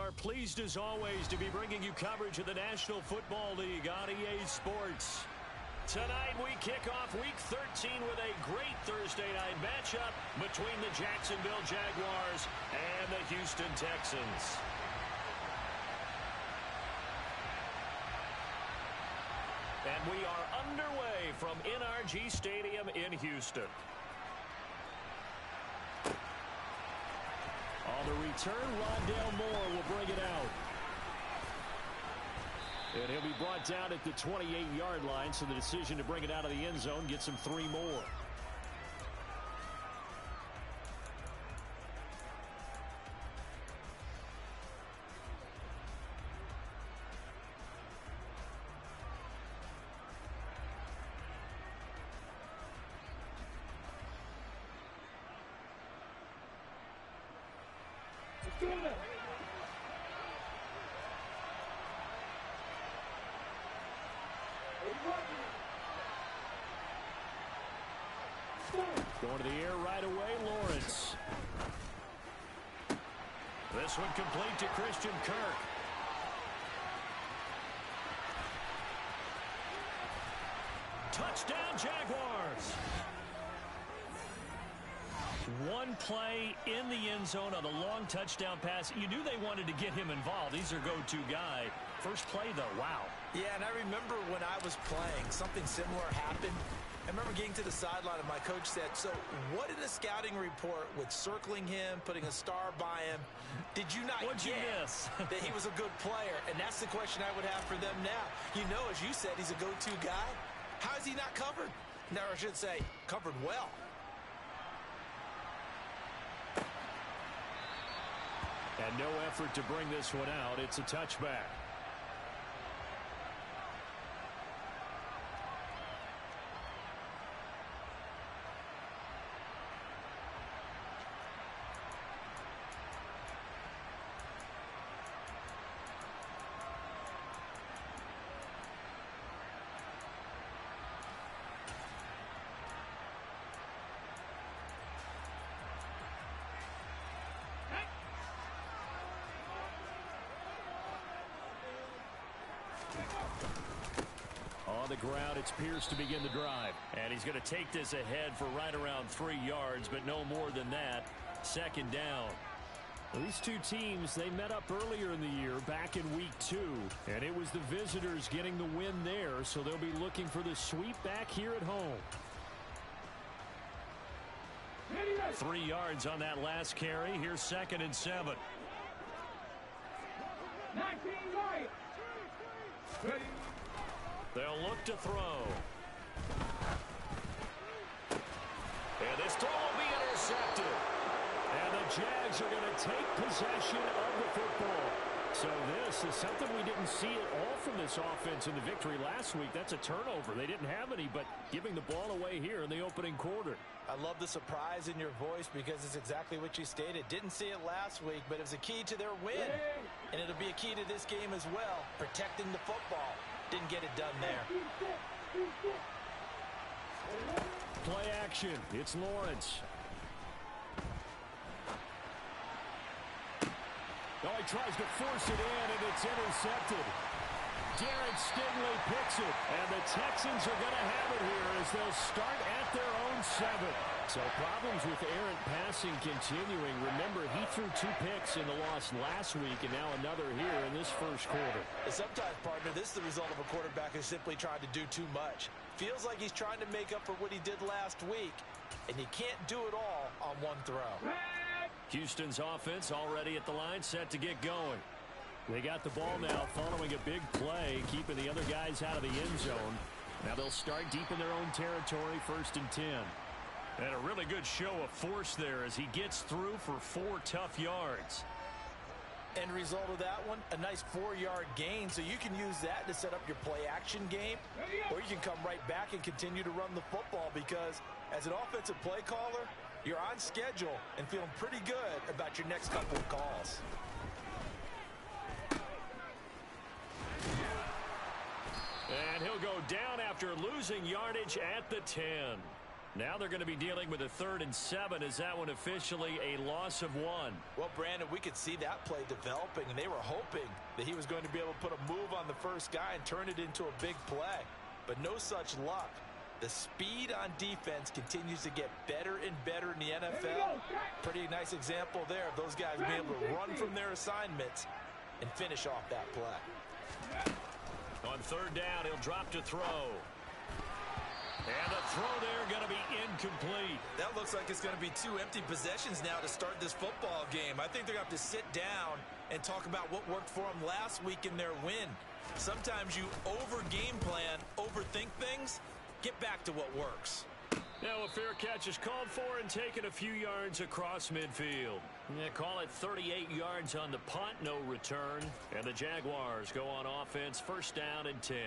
are pleased as always to be bringing you coverage of the National Football League on EA Sports. Tonight we kick off Week 13 with a great Thursday night matchup between the Jacksonville Jaguars and the Houston Texans. And we are underway from NRG Stadium in Houston. On the return, Rondale Moore will bring it out. And he'll be brought down at the 28-yard line, so the decision to bring it out of the end zone gets him 3 more. Going to the air right away, Lawrence. This one complete to Christian Kirk. Touchdown, Jaguars. One play in the end zone on the long touchdown pass. You knew they wanted to get him involved. He's their go-to guy. First play, though, wow. Yeah, and I remember when I was playing, something similar happened. I remember getting to the sideline and my coach said, so what in the scouting report with circling him, putting a star by him, did you not get that he was a good player? And that's the question I would have for them now. You know, as you said, he's a go-to guy. How is he not covered? Now, I should say, covered well. And no effort to bring this one out. It's a touchback. On the ground, it's Pierce to begin the drive. And he's going to take this ahead for right around 3 yards, but no more than that. Second down. Well, these two teams, they met up earlier in the year, back in Week 2. And it was the visitors getting the win there, so they'll be looking for the sweep back here at home. 3 yards on that last carry. Here's 2nd and 7. 19 right. Ready. They'll look to throw. And this throw will be intercepted. And the Jags are going to take possession of the football. So this is something we didn't see at all from this offense in the victory last week. That's a turnover. They didn't have any, but giving the ball away here in the opening quarter. I love the surprise in your voice because it's exactly what you stated. Didn't see it last week, but it was a key to their win. And it'll be a key to this game as well, protecting the football. Didn't get it done there. Play action. It's Lawrence. Oh, he tries to force it in, and it's intercepted. Darren Stingley picks it, and the Texans are going to have it here as they'll start at their own 7. So problems with errant passing continuing. Remember, he threw 2 picks in the loss last week, and now another here in this first quarter. Sometimes, partner, this is the result of a quarterback who's simply trying to do too much. Feels like he's trying to make up for what he did last week, and you can't do it all on one throw. Houston's offense already at the line, set to get going. They got the ball now following a big play, keeping the other guys out of the end zone. Now they'll start deep in their own territory, 1st and 10. And a really good show of force there as he gets through for 4 tough yards. End result of that one, a nice 4-yard gain, so you can use that to set up your play-action game, or you can come right back and continue to run the football because as an offensive play caller, you're on schedule and feeling pretty good about your next couple of calls. And he'll go down after losing yardage at the 10. Now they're going to be dealing with a 3rd and 7. Is that one officially a loss of 1? Well, Brandon, we could see that play developing, and they were hoping that he was going to be able to put a move on the first guy and turn it into a big play. But no such luck. The speed on defense continues to get better and better in the NFL. Pretty nice example there of those guys being able to run from their assignments and finish off that play. On 3rd down, he'll drop to throw. And the throw there going to be incomplete. That looks like it's going to be 2 empty possessions now to start this football game. I think they're going to have to sit down and talk about what worked for them last week in their win. Sometimes you over-game plan, overthink things. Get back to what works. Now a fair catch is called for and taken a few yards across midfield. Yeah, call it 38 yards on the punt, no return. And the Jaguars go on offense, 1st down and 10.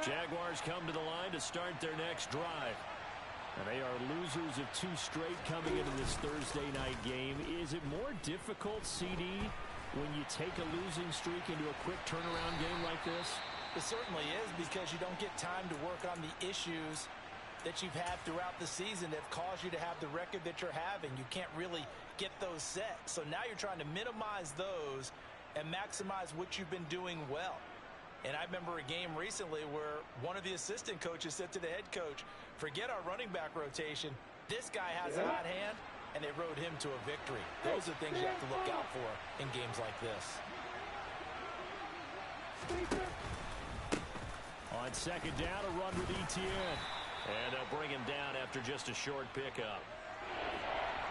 Jaguars come to the line to start their next drive. And they are losers of 2 straight coming into this Thursday night game. Is it more difficult, CD, when you take a losing streak into a quick turnaround game like this? It certainly is, because you don't get time to work on the issues that you've had throughout the season that have caused you to have the record that you're having. You can't really get those set. So now you're trying to minimize those and maximize what you've been doing well. And I remember a game recently where one of the assistant coaches said to the head coach, forget our running back rotation. This guy has a hot hand, and they rode him to a victory. Those are things you have to look out for in games like this. On 2nd down, a run with Etienne. And they'll bring him down after just a short pickup.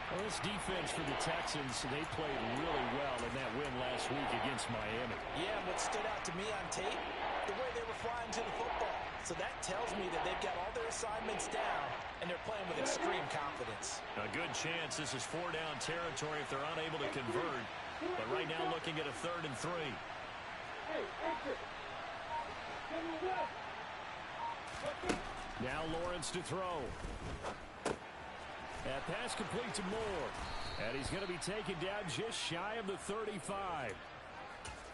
Well, this defense for the Texans, they played really well in that win last week against Miami. Yeah, what stood out to me on tape, the way they were flying to the football. So that tells me that they've got all their assignments down, and they're playing with extreme confidence. A good chance this is 4-down territory if they're unable to convert. But right now looking at a 3rd and 3. Now Lawrence to throw. That pass complete to Moore. And he's going to be taken down just shy of the 35.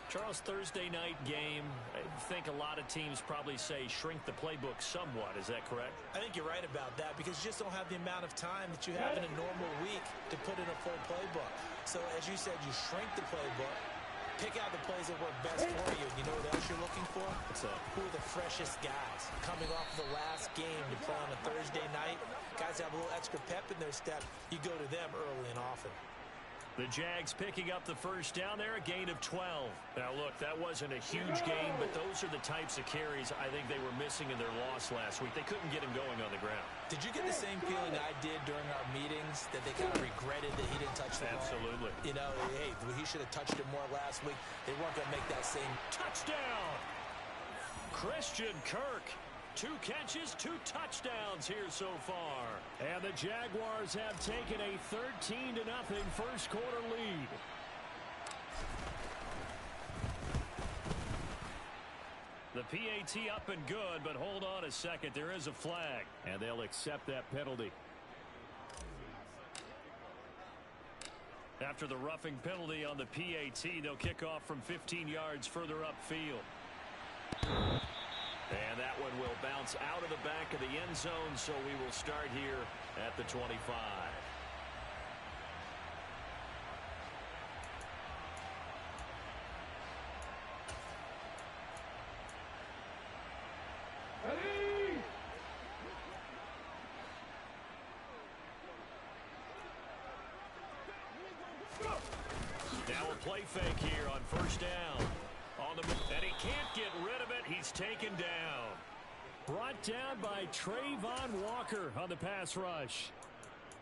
Charles, Thursday night game, I think a lot of teams probably say shrink the playbook somewhat. Is that correct? I think you're right about that, because you just don't have the amount of time that you have in a normal week to put in a full playbook. So as you said, you shrink the playbook, pick out the plays that work best for you. You know what else you're looking for? Who are the freshest guys coming off of the last game to play on a Thursday night? Guys have a little extra pep in their step. You go to them early and often. The Jags picking up the 1st down there, a gain of 12. Now, look, that wasn't a huge gain, but those are the types of carries I think they were missing in their loss last week. They couldn't get him going on the ground. Did you get the same feeling I did during our meetings, that they kind of regretted that he didn't touch the ball? Absolutely. You know, hey, he should have touched it more last week. They weren't going to make that same touchdown. Christian Kirk. 2 catches, 2 touchdowns here so far. And the Jaguars have taken a 13-0 first quarter lead. The PAT up and good, but hold on a second. There is a flag, and they'll accept that penalty. After the roughing penalty on the PAT, they'll kick off from 15 yards further upfield. And that one will bounce out of the back of the end zone, so we will start here at the 25. Now a play fake here on 1st down. And he can't get rid of it. He's taken down. Brought down by Trayvon Walker on the pass rush.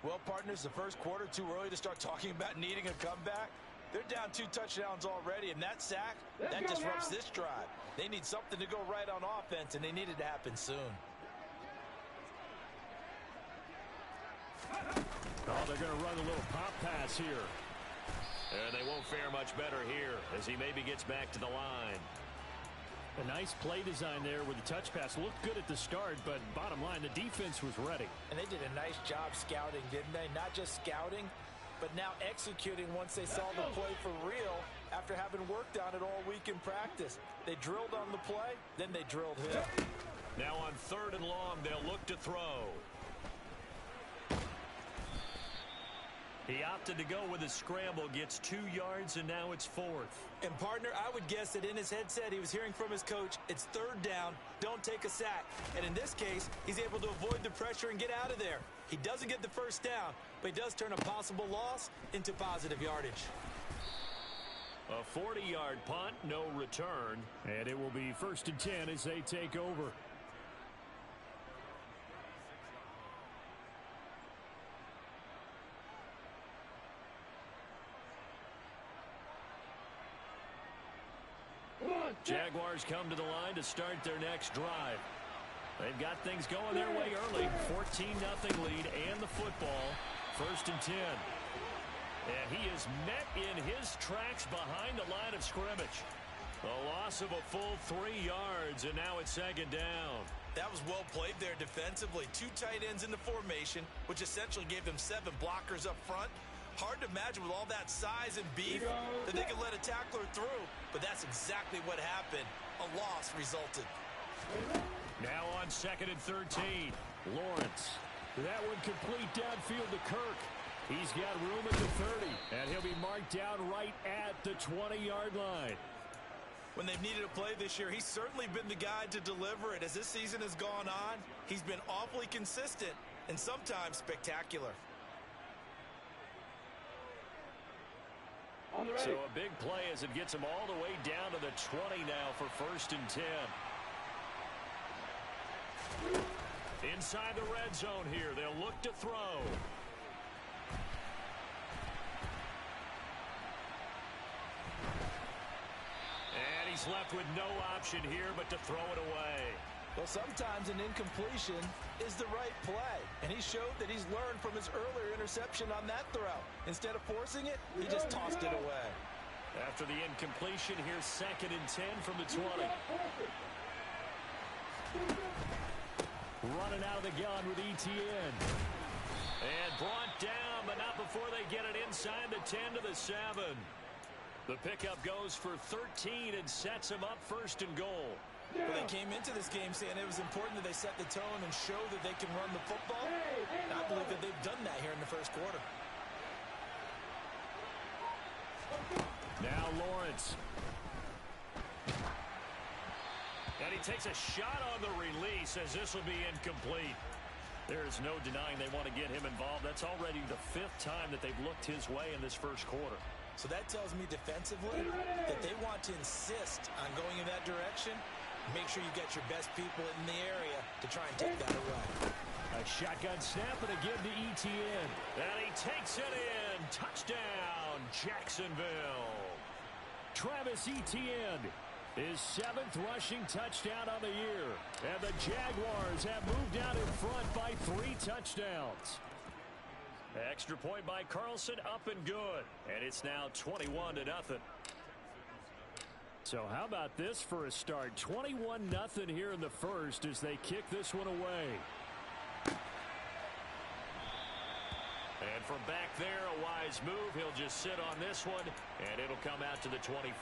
Well, partners, the first quarter, too early to start talking about needing a comeback. They're down 2 touchdowns already, and that sack, that disrupts this drive. They need something to go right on offense, and they need it to happen soon. Oh, they're going to run a little pop pass here. And they won't fare much better here as he maybe gets back to the line. A nice play design there with the touch pass. Looked good at the start, but bottom line, the defense was ready. And they did a nice job scouting, didn't they? Not just scouting, but now executing once they saw the play for real after having worked on it all week in practice. They drilled on the play, then they drilled him. Now on 3rd and long, they'll look to throw. He opted to go with a scramble, gets 2 yards, and now it's 4th. And, partner, I would guess that in his headset he was hearing from his coach, it's 3rd down, don't take a sack. And in this case, he's able to avoid the pressure and get out of there. He doesn't get the first down, but he does turn a possible loss into positive yardage. A 40-yard punt, no return. And it will be 1st and 10 as they take over. Jaguars come to the line to start their next drive. They've got things going their way early. 14-0 lead and the football. 1st and 10. And he is met in his tracks behind the line of scrimmage. A loss of a full 3 yards, and now it's 2nd down. That was well played there defensively. 2 tight ends in the formation, which essentially gave them 7 blockers up front. Hard to imagine with all that size and beef that they could let a tackler through, but that's exactly what happened. A loss resulted. Now on 2nd and 13, Lawrence. That one complete downfield to Kirk. He's got room at the 30, and he'll be marked down right at the 20-yard line. When they've needed a play this year, he's certainly been the guy to deliver it. As this season has gone on, he's been awfully consistent and sometimes spectacular. So a big play as it gets him all the way down to the 20 now for 1st and 10. Inside the red zone here, they'll look to throw. And he's left with no option here but to throw it away. Well, sometimes an incompletion is the right play, and he showed that he's learned from his earlier interception on that throw. Instead of forcing it, he just tossed it away. After the incompletion, here's 2nd and 10 from the 20. Running out of the gun with ETN. And brought down, but not before they get it inside the 10 to the 7. The pickup goes for 13 and sets him up 1st and goal. Well, they came into this game saying it was important that they set the tone and show that they can run the football. And I believe that they've done that here in the 1st quarter. Now Lawrence. And he takes a shot on the release as this will be incomplete. There's no denying they want to get him involved. That's already the 5th time that they've looked his way in this 1st quarter. So that tells me defensively that they want to insist on going in that direction. Make sure you get your best people in the area to try and take that away. A shotgun snap and again to ETN. And he takes it in. Touchdown, Jacksonville. Travis Etienne, his 7th rushing touchdown on the year. And the Jaguars have moved out in front by 3 touchdowns. Extra point by Carlson, up and good. And it's now 21-0. So how about this for a start? 21-0 here in the 1st as they kick this one away. And from back there, a wise move. He'll just sit on this one, and it'll come out to the 25.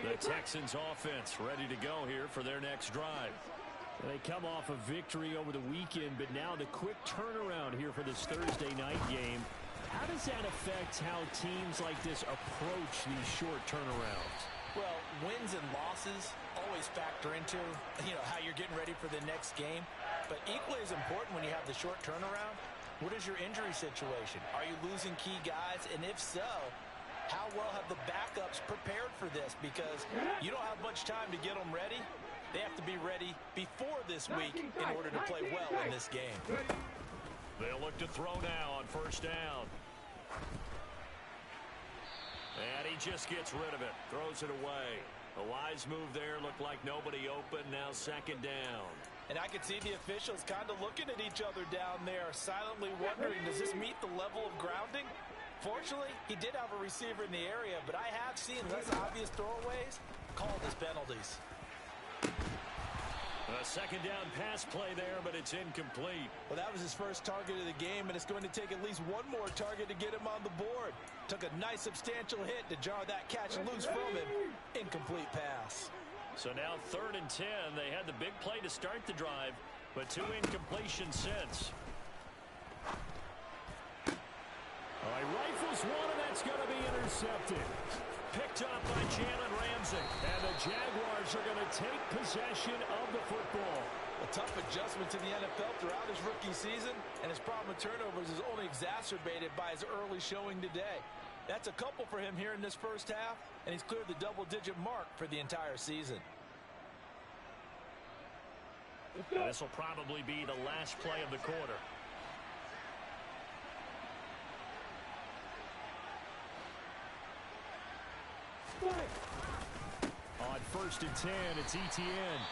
The Texans offense ready to go here for their next drive. They come off a victory over the weekend, but now the quick turnaround here for this Thursday night game. How does that affect how teams like this approach these short turnarounds? Well, wins and losses always factor into, how you're getting ready for the next game. But equally as important when you have the short turnaround, what is your injury situation? Are you losing key guys? And if so, how well have the backups prepared for this? Because you don't have much time to get them ready. They have to be ready before this week in order to play well in this game. They'll look to throw now on 1st down. And he just gets rid of it. Throws it away. A wise move there. Looked like nobody open. Now 2nd down. And I could see the officials kind of looking at each other down there, silently wondering, does this meet the level of grounding? Fortunately, he did have a receiver in the area, but I have seen less obvious throwaways calling his penalties. A second down pass play there, but it's incomplete. Well, that was his first target of the game, and it's going to take at least one more target to get him on the board. Took a nice substantial hit to jar that catch loose from him. Incomplete pass. So now 3rd and 10. They had the big play to start the drive, but 2 incompletions since. He rifles one, and that's going to be intercepted. Picked up by Jalen Ramsey. And the Jaguars are going to take possession of the football. A tough adjustment to the NFL throughout his rookie season, and his problem with turnovers is only exacerbated by his early showing today. That's a couple for him here in this first half, and he's cleared the double-digit mark for the entire season. This will probably be the last play of the quarter. On 1st and 10, it's Etienne.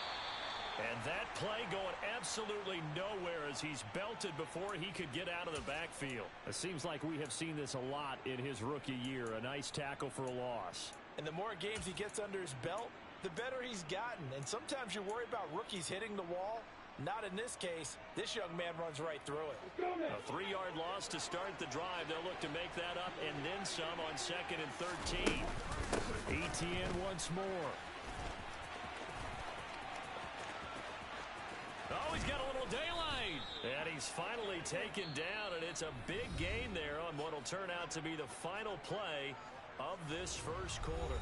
And that play going absolutely nowhere as he's belted before he could get out of the backfield. It seems like we have seen this a lot in his rookie year. A nice tackle for a loss. And the more games he gets under his belt, the better he's gotten. And sometimes you worry about rookies hitting the wall. Not in this case. This young man runs right through it. A 3-yard loss to start the drive. They'll look to make that up and then some on 2nd and 13. Etienne once more. Oh, he's got a little daylight. And he's finally taken down, and it's a big gain there on what will turn out to be the final play of this first quarter.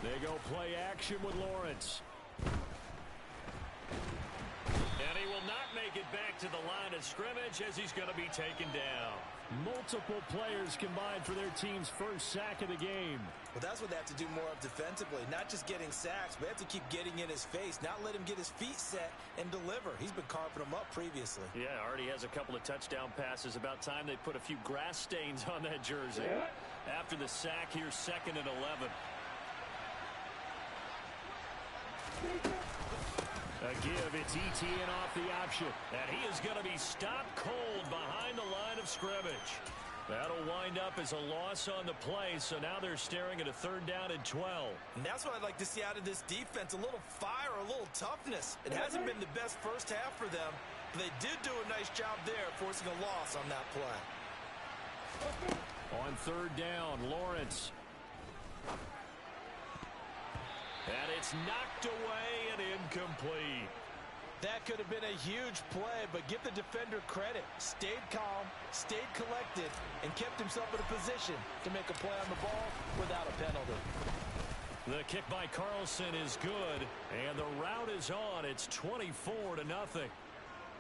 They go play action with Lawrence. And he will not make it back to the line of scrimmage as he's going to be taken down. Multiple players combined for their team's first sack of the game. Well, that's what they have to do more of defensively. Not just getting sacks, but they have to keep getting in his face, not let him get his feet set and deliver. He's been carving them up previously. Yeah, already has a couple of touchdown passes. About time they put a few grass stains on that jersey. After the sack, here's 2nd and 11. A give, it's Etienne off the option. And he is going to be stopped cold behind the line of scrimmage. That'll wind up as a loss on the play, so now they're staring at a 3rd down and 12. And that's what I'd like to see out of this defense, a little fire, a little toughness. It hasn't been the best first half for them, but they did do a nice job there, forcing a loss on that play. On 3rd down, Lawrence. And it's knocked away and incomplete. That could have been a huge play, but give the defender credit. Stayed calm, stayed collected, and kept himself in a position to make a play on the ball without a penalty. The kick by Carlson is good, and the route is on. It's 24-0.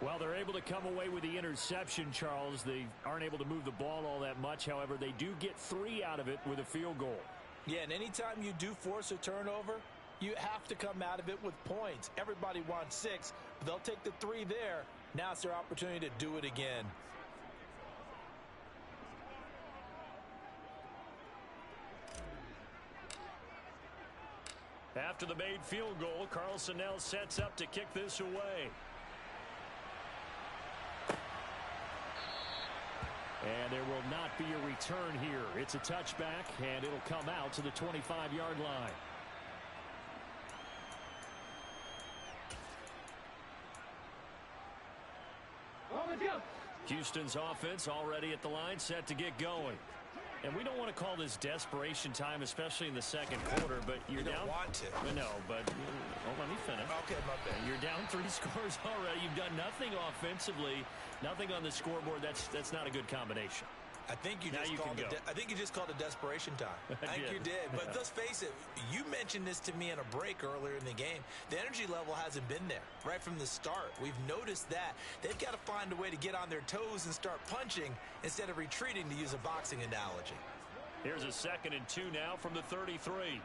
Well, they're able to come away with the interception, Charles. They aren't able to move the ball all that much. However, they do get 3 out of it with a field goal. Yeah, and anytime you do force a turnover, you have to come out of it with points. Everybody wants 6, but they'll take the 3 there. Now it's their opportunity to do it again. After the made field goal, Carlson now sets up to kick this away. And there will not be a return here. It's a touchback, and it'll come out to the 25-yard line. Houston's offense already at the line, set to get going. And we don't want to call this desperation time, especially in the second quarter, but you're down. You don't want to. No, but let me finish. Okay, my bad. You're down 3 scores already. You've done nothing offensively, nothing on the scoreboard. That's not a good combination. I think you just called it desperation time. I think you did. But let's face it, you mentioned this to me in a break earlier in the game. The energy level hasn't been there right from the start. We've noticed that. They've got to find a way to get on their toes and start punching instead of retreating, to use a boxing analogy. Here's a 2nd and 2 now from the 33.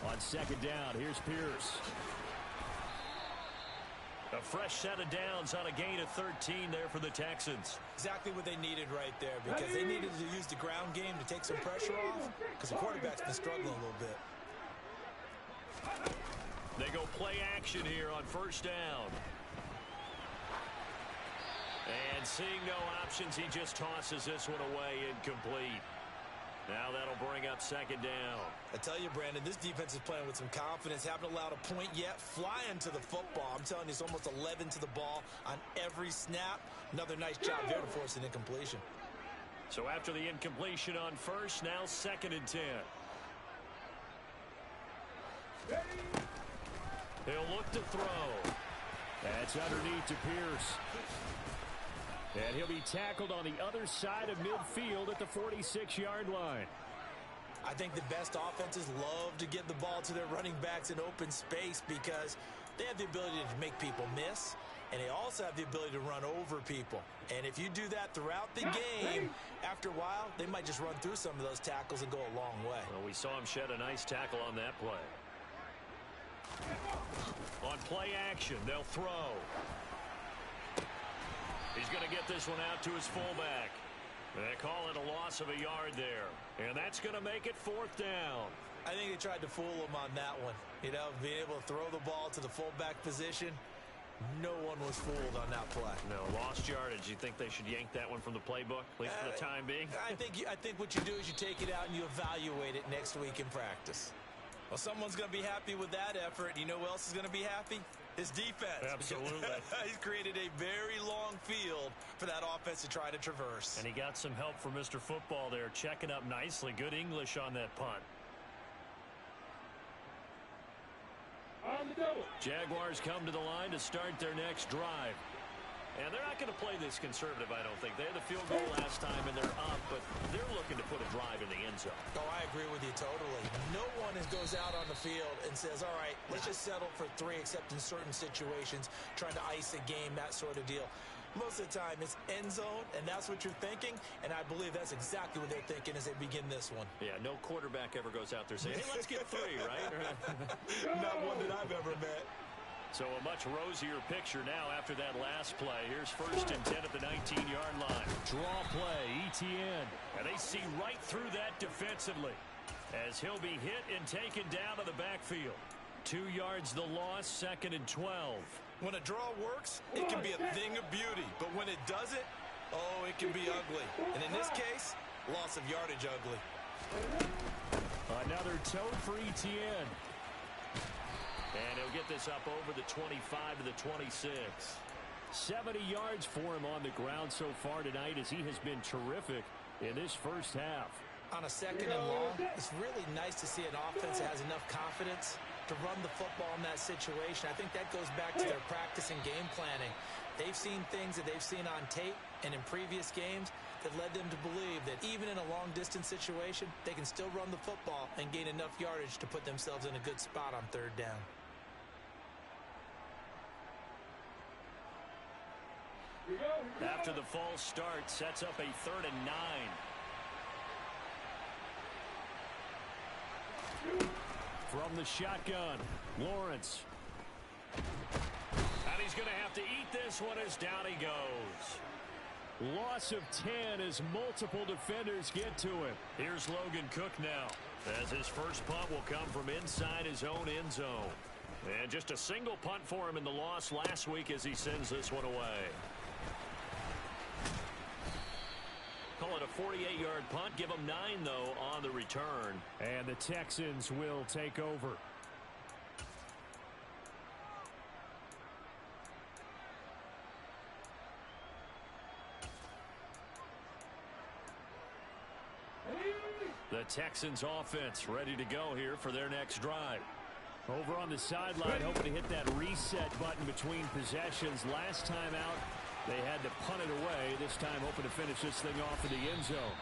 On 2nd down, here's Pierce. A fresh set of downs on a gain of 13 there for the Texans. Exactly what they needed right there, because they needed to use the ground game to take some pressure off, because the quarterback's been struggling a little bit. They go play action here on first down. And seeing no options, he just tosses this one away incomplete. Now that'll bring up second down. I tell you, Brandon, this defense is playing with some confidence. Haven't allowed a point yet. Flying to the football. I'm telling you, it's almost 11 to the ball on every snap. Another nice job there to force an incompletion. So after the incompletion on first, now 2nd and 10. He'll look to throw. That's underneath to Pierce. And he'll be tackled on the other side of midfield at the 46-yard line. I think the best offenses love to get the ball to their running backs in open space because they have the ability to make people miss, and they also have the ability to run over people. And if you do that throughout the game, after a while, they might just run through some of those tackles and go a long way. Well, we saw him shed a nice tackle on that play. On play action, they'll throw. He's going to get this one out to his fullback. They call it a loss of a yard there. And that's going to make it 4th down. I think they tried to fool him on that one. You know, being able to throw the ball to the fullback position. No one was fooled on that play. No, lost yardage. You think they should yank that one from the playbook, at least for the time being? I think what you do is you take it out and you evaluate it next week in practice. Well, someone's going to be happy with that effort. You know who else is going to be happy? His defense. Absolutely. He's created a very long field for that offense to try to traverse. And he got some help from Mr. Football there, checking up nicely. Good English on that punt. On the double. Jaguars come to the line to start their next drive. And they're not going to play this conservative, I don't think. They had the field goal last time, and they're up, but they're looking to put a drive in the end zone. Oh, I agree with you totally. No one goes out on the field and says, all right, let's just settle for 3, except in certain situations, trying to ice a game, that sort of deal. Most of the time, it's end zone, and that's what you're thinking, and I believe that's exactly what they're thinking as they begin this one. Yeah, no quarterback ever goes out there saying, hey, let's get 3, right? Not one that I've ever met. So a much rosier picture now after that last play. Here's 1st and 10 at the 19-yard line. Draw play, ETN. And they see right through that defensively as he'll be hit and taken down to the backfield. 2 yards the loss, 2nd and 12. When a draw works, it can be a thing of beauty. But when it doesn't, oh, it can be ugly. And in this case, loss of yardage ugly. Another toad for ETN. And he'll get this up over the 25 to the 26. 70 yards for him on the ground so far tonight as he has been terrific in this first half. On a 2nd and long, it's really nice to see an offense that has enough confidence to run the football in that situation. I think that goes back to their practice and game planning. They've seen things that they've seen on tape and in previous games that led them to believe that even in a long-distance situation, they can still run the football and gain enough yardage to put themselves in a good spot on 3rd down. After the false start, sets up a 3rd and 9. From the shotgun, Lawrence. And he's going to have to eat this one as down he goes. Loss of 10 as multiple defenders get to him. Here's Logan Cook now, as his first punt will come from inside his own end zone. And just a single punt for him in the loss last week as he sends this one away. Call it a 48-yard punt. Give them 9, though, on the return. And the Texans will take over. The Texans offense ready to go here for their next drive. Over on the sideline, hoping to hit that reset button between possessions. Last time out, they had to punt it away. This time, hoping to finish this thing off in the end zone.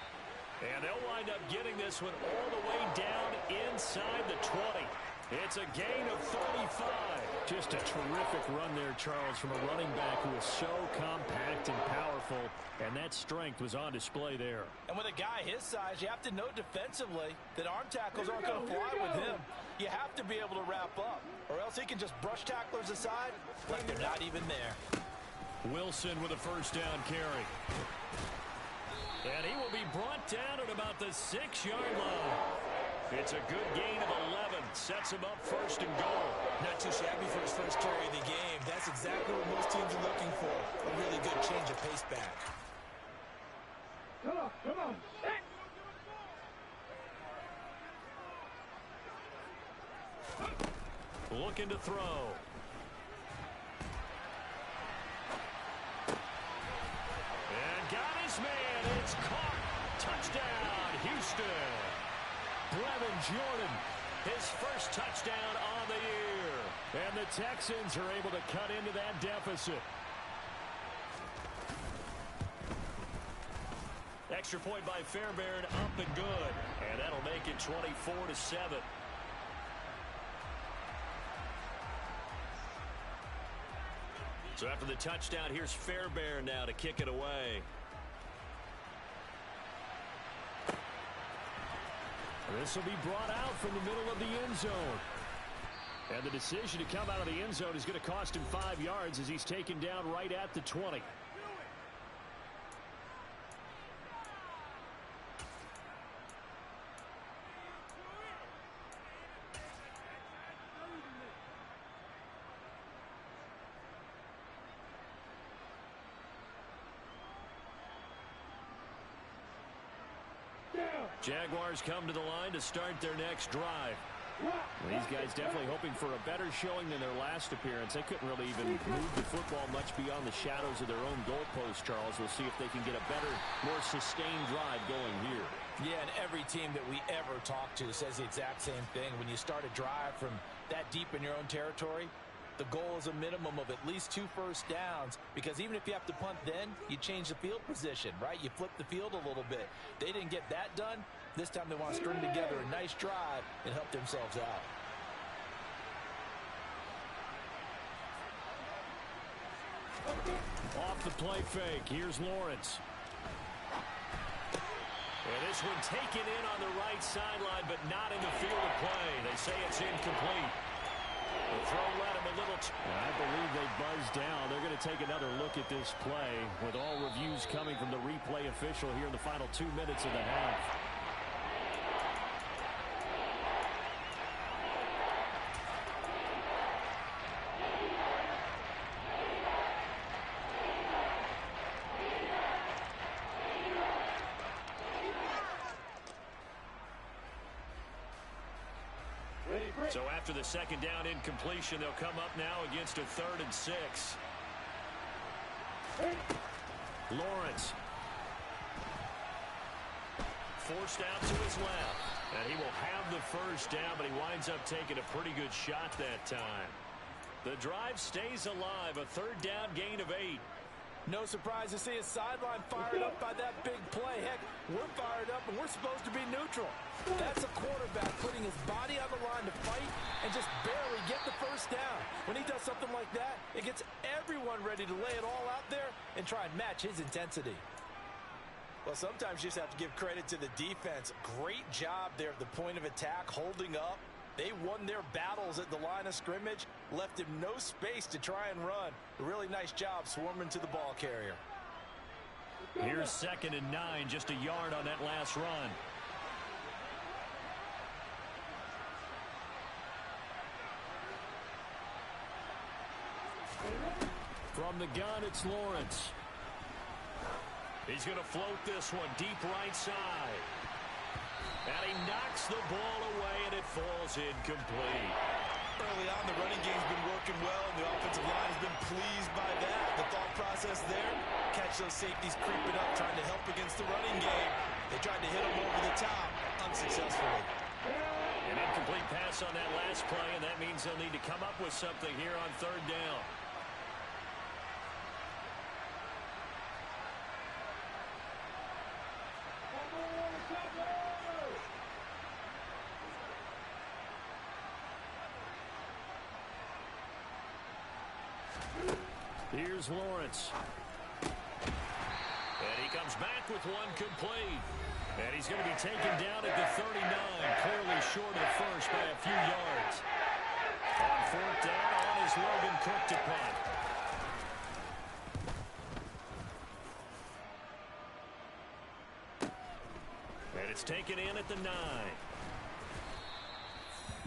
And they'll wind up getting this one all the way down inside the 20. It's a gain of 35. Just a terrific run there, Charles, from a running back who is so compact and powerful, and that strength was on display there. And with a guy his size, you have to know defensively that arm tackles aren't going to fly with him. You have to be able to wrap up, or else he can just brush tacklers aside like they're not even there. Wilson with a first down carry. And he will be brought down at about the 6-yard line. It's a good gain of 11. Sets him up first and goal. Not too shabby for his first carry of the game. That's exactly what most teams are looking for. A really good change of pace back. Come on, come on. Looking to throw. And got his man. It's caught. Touchdown, Houston. Brevin Jordan, his first touchdown on the year. And the Texans are able to cut into that deficit. Extra point by Fairbairn, up and good. And that'll make it 24-7. So after the touchdown, here's Fairbairn now to kick it away. This will be brought out from the middle of the end zone. And the decision to come out of the end zone is going to cost him 5 yards as he's taken down right at the 20. Jaguars come to the line to start their next drive. These guys definitely hoping for a better showing than their last appearance. They couldn't really even move the football much beyond the shadows of their own goalpost, Charles. We'll see if they can get a better, more sustained drive going here. Yeah, and every team that we ever talk to says the exact same thing. When you start a drive from that deep in your own territory, the goal is a minimum of at least 2 first downs, because even if you have to punt then, you change the field position, right? You flip the field a little bit. They didn't get that done. This time they want to string together a nice drive and help themselves out. Off the play fake, here's Lawrence. And this one taken in on the right sideline, but not in the field of play. They say it's incomplete. The throw led him a little. I believe they buzzed down. They're going to take another look at this play with all reviews coming from the replay official here in the final 2 minutes of the half. So after the second down incompletion, they'll come up now against a 3rd and 6. Lawrence. Forced out to his left. And he will have the first down, but he winds up taking a pretty good shot that time. The drive stays alive. A 3rd down gain of 8. No surprise to see his sideline fired up by that big play. Heck, we're fired up, and we're supposed to be neutral. That's a quarterback putting his body on the line to fight and just barely get the first down. When he does something like that, it gets everyone ready to lay it all out there and try and match his intensity. Well, sometimes you just have to give credit to the defense. Great job there at the point of attack, holding up. They won their battles at the line of scrimmage, left him no space to try and run. A really nice job swarming to the ball carrier. Here's 2nd and 9, just a yard on that last run. From the gun, it's Lawrence. He's going to float this one deep right side. And he knocks the ball away, and it falls incomplete. Early on, the running game's been working well, and the offensive line has been pleased by that. The thought process there, catch those safeties creeping up, trying to help against the running game. They tried to hit them over the top, unsuccessfully. An incomplete pass on that last play, and that means they'll need to come up with something here on 3rd down. Here's Lawrence. And he comes back with one complete. And he's going to be taken down at the 39, clearly short of the first by a few yards. On fourth down, on is Logan Cook to punt. And it's taken in at the 9.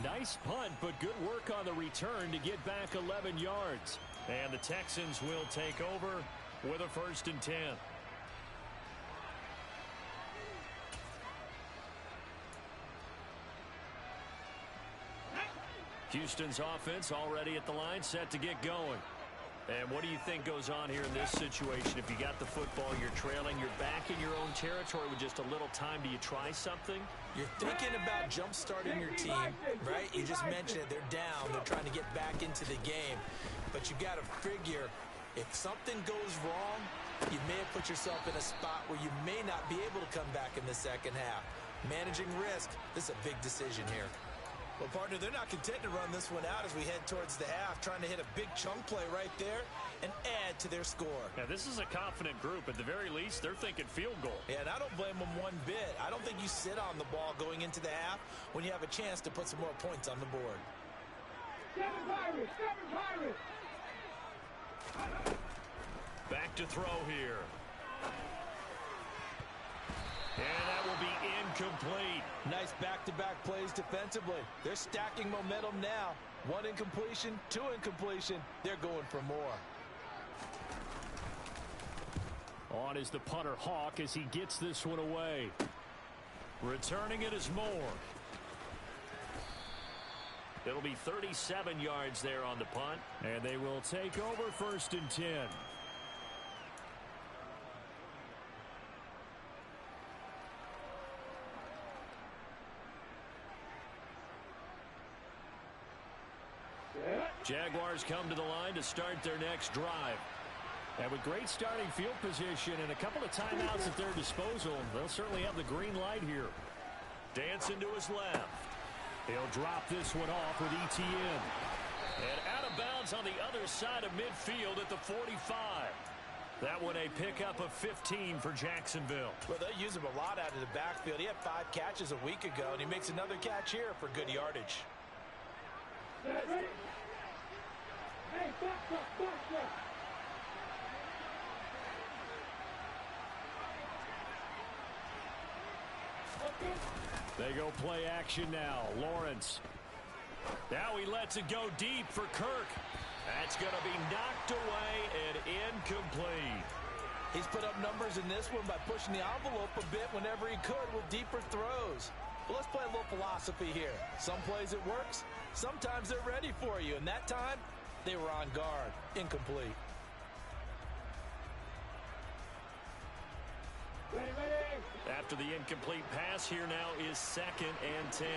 Nice punt, but good work on the return to get back 11 yards. And the Texans will take over with a 1st and 10. Houston's offense already at the line, set to get going. And what do you think goes on here in this situation? If you got the football, you're trailing, you're back in your own territory with just a little time. Do you try something? You're thinking about jump-starting your team, right? You just mentioned it. They're down. They're trying to get back into the game. But you got to figure, if something goes wrong, you may have put yourself in a spot where you may not be able to come back in the second half. Managing risk, this is a big decision here. Well, partner, they're not content to run this one out as we head towards the half, trying to hit a big chunk play right there and add to their score. Yeah, this is a confident group. At the very least, they're thinking field goal. Yeah, and I don't blame them one bit. I don't think you sit on the ball going into the half when you have a chance to put some more points on the board. Seven Pirates! Seven Pirates! Back to throw here. And that will be incomplete. Nice back-to-back plays defensively. They're stacking momentum now. 1 incompletion, 2 incompletion. They're going for more. On is the punter Hawk as he gets this one away. Returning it is Moore. It'll be 37 yards there on the punt. And they will take over 1st and 10. Jaguars come to the line to start their next drive. And with great starting field position and a couple of timeouts at their disposal, they'll certainly have the green light here. Dancing to his left. He'll drop this one off with ETN. And out of bounds on the other side of midfield at the 45. That one a pickup of 15 for Jacksonville. Well, they use him a lot out of the backfield. He had 5 catches a week ago, and he makes another catch here for good yardage. Ready? Hey, box. They go play action now. Lawrence. Now he lets it go deep for Kirk. That's going to be knocked away and incomplete. He's put up numbers in this one by pushing the envelope a bit whenever he could with deeper throws. But let's play a little philosophy here. Some plays it works. Sometimes they're ready for you. And that time, they were on guard. Incomplete. Ready. After the incomplete pass, here now is 2nd and 10.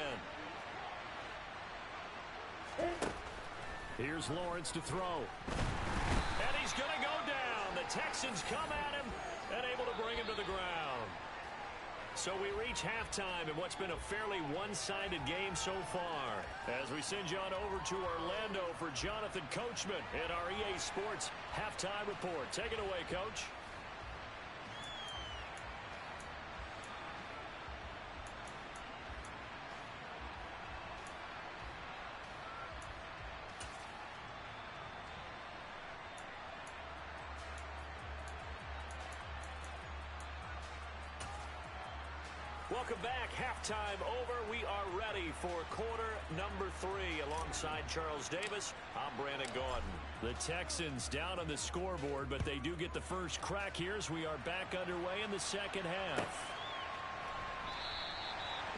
Here's Lawrence to throw. And he's going to go down. The Texans come at him and able to bring him to the ground. So we reach halftime in what's been a fairly one-sided game so far. As we send you on over to Orlando for Jonathan Coachman in our EA Sports Halftime Report. Take it away, Coach. Welcome back. Halftime over. We are ready for quarter number 3 alongside Charles Davis. I'm Brandon Gaudin. The Texans down on the scoreboard, but they do get the first crack here as we are back underway in the second half.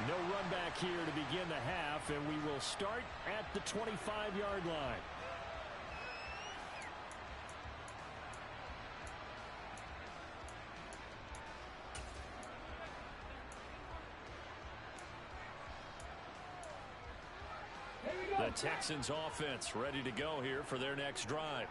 No run back here to begin the half, and we will start at the 25-yard line. The Texans offense ready to go here for their next drive.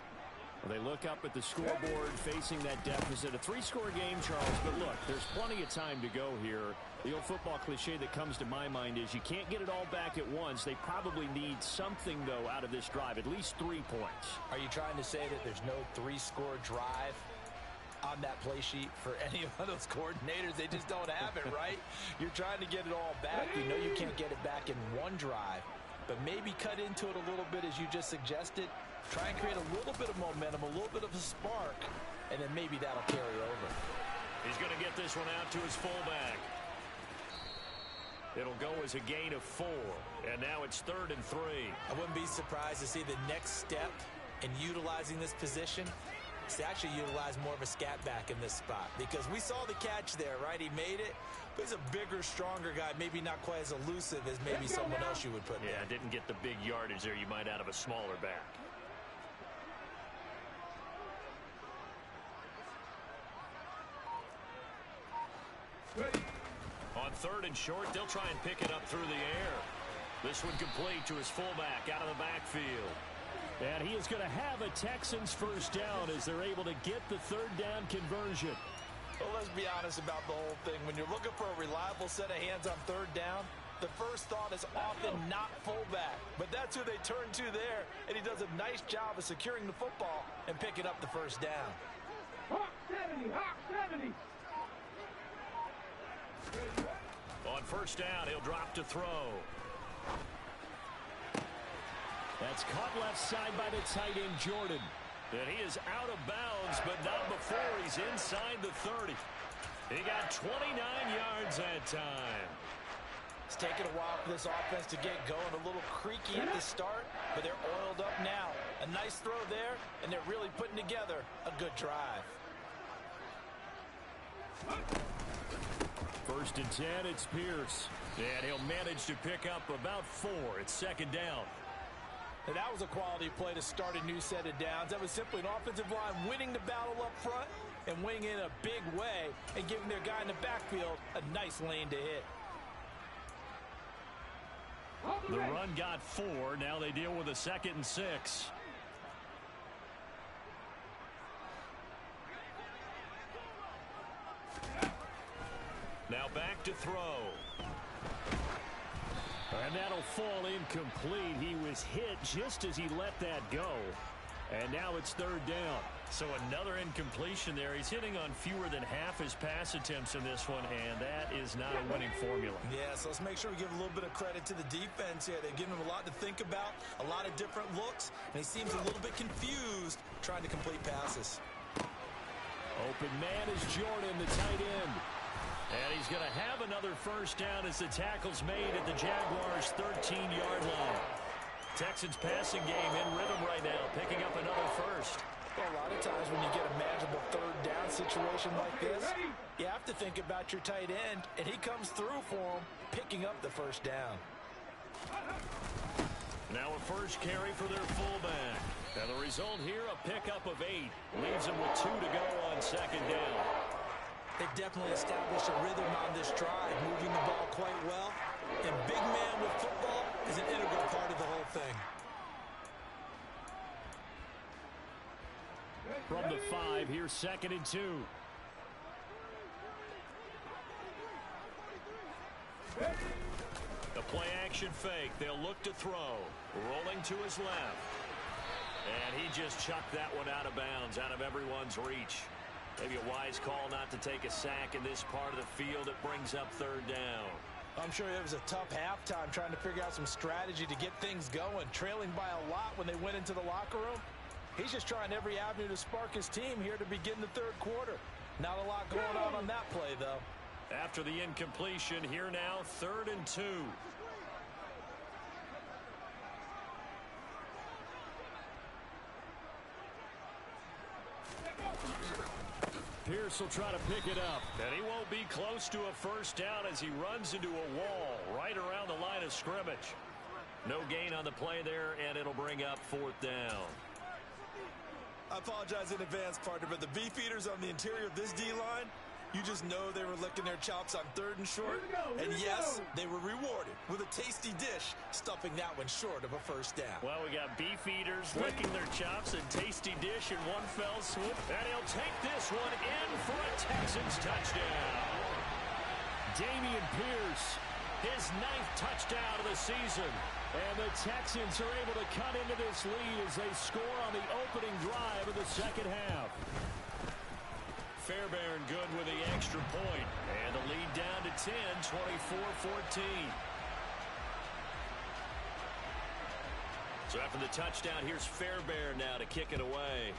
Well, they look up at the scoreboard facing that deficit. A 3-score game, Charles, but look, there's plenty of time to go here. The old football cliche that comes to my mind is you can't get it all back at once. They probably need something, though, out of this drive, at least 3 points. Are you trying to say that there's no 3-score drive on that play sheet for any of those coordinators? They just don't have it, right? You're trying to get it all back. You know you can't get it back in one drive, but maybe cut into it a little bit as you just suggested. Try and create a little bit of momentum, a little bit of a spark, and then maybe that'll carry over. He's going to get this one out to his fullback. It'll go as a gain of 4, and now it's 3rd and 3. I wouldn't be surprised to see the next step in utilizing this position is to actually utilize more of a scat back in this spot, because we saw the catch there, right? He made it, but he's a bigger, stronger guy, maybe not quite as elusive as maybe someone else you would put there. Yeah, didn't get the big yardage there you might out of a smaller back. On 3rd and short, they'll try and pick it up through the air. This one complete to his fullback out of the backfield. And he is going to have a Texans first down as they're able to get the 3rd down conversion. Well, let's be honest about the whole thing. When you're looking for a reliable set of hands on 3rd down, the first thought is often not fullback. But that's who they turn to there, and he does a nice job of securing the football and picking up the first down. Hawk 70, Hawk 70. On first down, he'll drop to throw. That's caught left side by the tight end, Jordan. And he is out of bounds, but not before he's inside the 30. He got 29 yards that time. It's taken a while for this offense to get going. A little creaky at the start, but they're oiled up now. A nice throw there, and they're really putting together a good drive. 1st and 10, it's Pierce. And he'll manage to pick up about 4. It's 2nd down. And that was a quality play to start a new set of downs. That was simply an offensive line winning the battle up front and winning in a big way and giving their guy in the backfield a nice lane to hit. The run got 4. Now they deal with a 2nd and 6. Now back to throw. And that'll fall incomplete. He was hit just as he let that go. And now it's 3rd down. So another incompletion there. He's hitting on fewer than half his pass attempts in this one, and that is not a winning formula. Yeah, so let's make sure we give a little bit of credit to the defense here. They've given him a lot to think about, a lot of different looks, and he seems a little bit confused trying to complete passes. Open man is Jordan, the tight end. And he's going to have another first down as the tackle's made at the Jaguars' 13-yard line. Texans passing game in rhythm right now, picking up another first. Well, a lot of times when you get a manageable 3rd down situation like this, you have to think about your tight end, and he comes through for him, picking up the first down. Now a first carry for their fullback. And the result here, a pickup of 8. Leaves them with 2 to go on 2nd down. They've definitely established a rhythm on this drive, moving the ball quite well. And big man with football is an integral part of the whole thing. From the 5, here's 2nd and 2. The play action fake. They'll look to throw. Rolling to his left. And he just chucked that one out of bounds, out of everyone's reach. Maybe a wise call not to take a sack in this part of the field. It brings up 3rd down. I'm sure it was a tough halftime trying to figure out some strategy to get things going. Trailing by a lot when they went into the locker room. He's just trying every avenue to spark his team here to begin the 3rd quarter. Not a lot going on that play, though. After the incompletion, here now, 3rd and 2. Pierce will try to pick it up. And he won't be close to a first down as he runs into a wall right around the line of scrimmage. No gain on the play there, and it'll bring up 4th down. I apologize in advance, partner, but the beef eaters on the interior of this D-line, You just know they were licking their chops on 3rd and short. And yes, they were rewarded with a tasty dish, stuffing that one short of a first down. Well, we got beef eaters licking their chops and tasty dish in one fell swoop. And he'll take this one in for a Texans touchdown. Damian Pierce, his 9th touchdown of the season. And the Texans are able to cut into this lead as they score on the opening drive of the second half. Fairbairn good with the extra point. And the lead down to 10, 24-14. So after the touchdown, here's Fairbairn now to kick it away.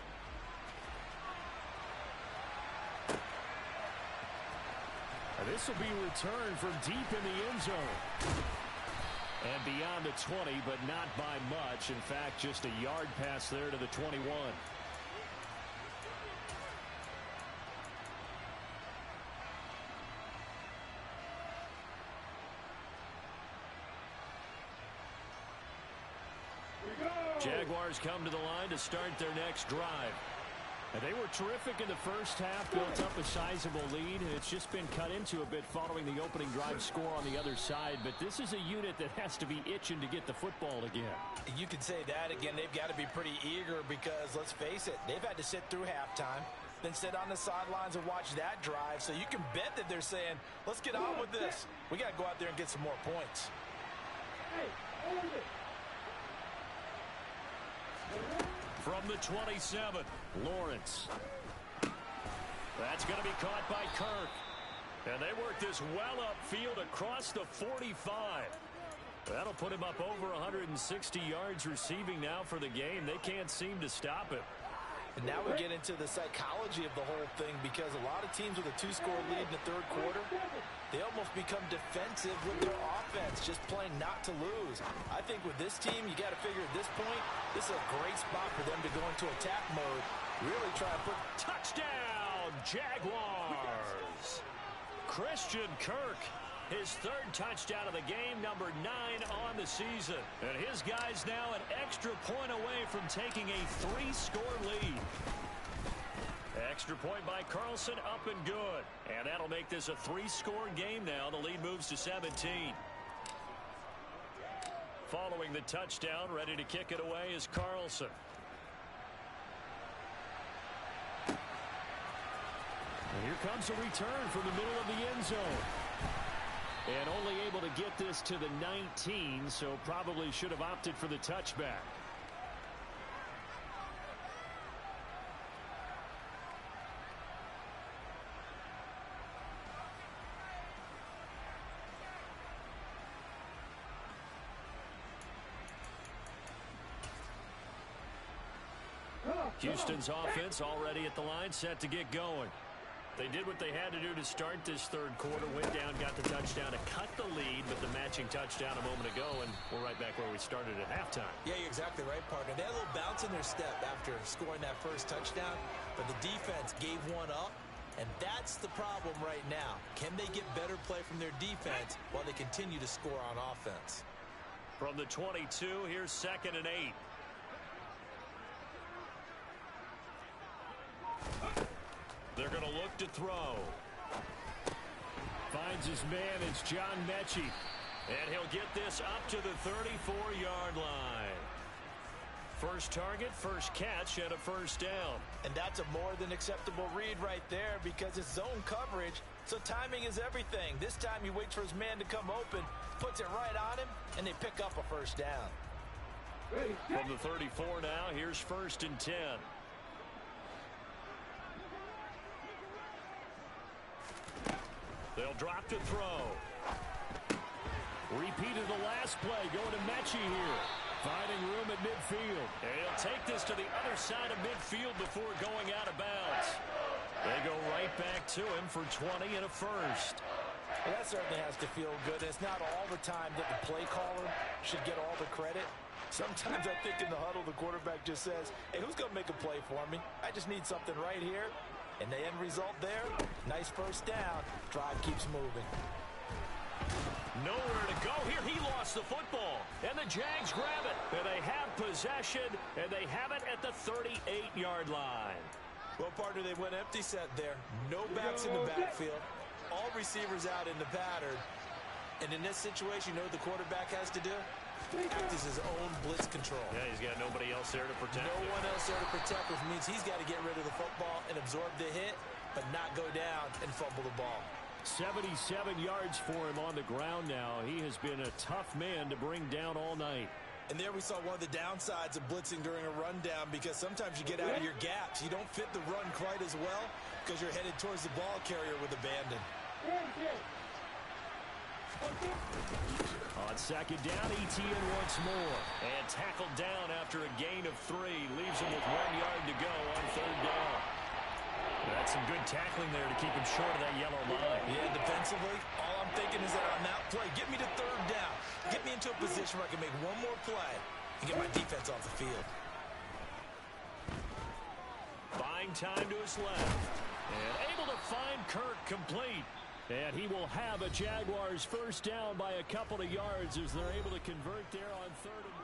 And this will be returned from deep in the end zone. And beyond the 20, but not by much. In fact, just a yard pass there to the 21. Jaguars come to the line to start their next drive. And they were terrific in the first half, built up a sizable lead, and it's just been cut into a bit following the opening drive score on the other side. But this is a unit that has to be itching to get the football again. You can say that again. They've got to be pretty eager because, let's face it, they've had to sit through halftime, then sit on the sidelines and watch that drive. So you can bet that they're saying, let's get on with this. We got to go out there and get some more points. Hey, hold it. From the 27, Lawrence. That's going to be caught by Kirk. And they work this well upfield across the 45. That'll put him up over 160 yards receiving now for the game. They can't seem to stop it. And now we get into the psychology of the whole thing, because a lot of teams with a 2-score lead in the 3rd quarter, they almost become defensive with their offense, just playing not to lose. I think with this team, you got to figure at this point, this is a great spot for them to go into attack mode, really try to put... Touchdown, Jaguars! Christian Kirk, his 3rd touchdown of the game, number 9 on the season. And his guys now an extra point away from taking a 3-score lead. Extra point by Carlson, up and good. And that'll make this a 3-score game now. The lead moves to 17. Following the touchdown, ready to kick it away is Carlson. And here comes a return from the middle of the end zone. And only able to get this to the 19, so probably should have opted for the touchback. Houston's offense already at the line, set to get going. They did what they had to do to start this 3rd quarter, went down, got the touchdown to cut the lead, but the matching touchdown a moment ago, and we're right back where we started at halftime. Yeah, you're exactly right, partner. They had a little bounce in their step after scoring that first touchdown, but the defense gave one up, and that's the problem right now. Can they get better play from their defense while they continue to score on offense? From the 22, here's 2nd and 8. They're going to look to throw. Finds his man, it's John Mechie. And he'll get this up to the 34-yard line. First target, first catch, and a first down. And that's a more than acceptable read right there, because it's zone coverage, so timing is everything. This time he waits for his man to come open, puts it right on him, and they pick up a first down. From the 34 now, here's 1st and 10. They'll drop to throw. Repeat of the last play, going to Mechie here. Finding room at midfield. And he'll take this to the other side of midfield before going out of bounds. They go right back to him for 20 and a first. Well, that certainly has to feel good. It's not all the time that the play caller should get all the credit. Sometimes I think in the huddle, the quarterback just says, hey, who's going to make a play for me? I just need something right here. And the end result there, nice first down. Drive keeps moving. Nowhere to go here. He lost the football. And the Jags grab it. And they have possession. And they have it at the 38-yard line. Well, partner, they went empty set there. No backs in the backfield. All receivers out in the pattern. And in this situation, you know what the quarterback has to do? Act as his own blitz control. Yeah, he's got nobody else there to protect. No one else there to protect, which means he's got to get rid of the football and absorb the hit, but not go down and fumble the ball. 77 yards for him on the ground now. He has been a tough man to bring down all night. And there we saw one of the downsides of blitzing during a rundown, because sometimes you get out of your gaps. You don't fit the run quite as well because you're headed towards the ball carrier with abandon. On second down, ETN once more. And tackled down after a gain of 3. Leaves him with 1 yard to go on third down. That's some good tackling there to keep him short of that yellow line. Yeah, defensively, all I'm thinking is that on that play, get me to third down. Get me into a position where I can make one more play and get my defense off the field. Buying time to his left. And able to find Kirk complete. And he will have a Jaguars first down by a couple of yards as they're able to convert there on third and...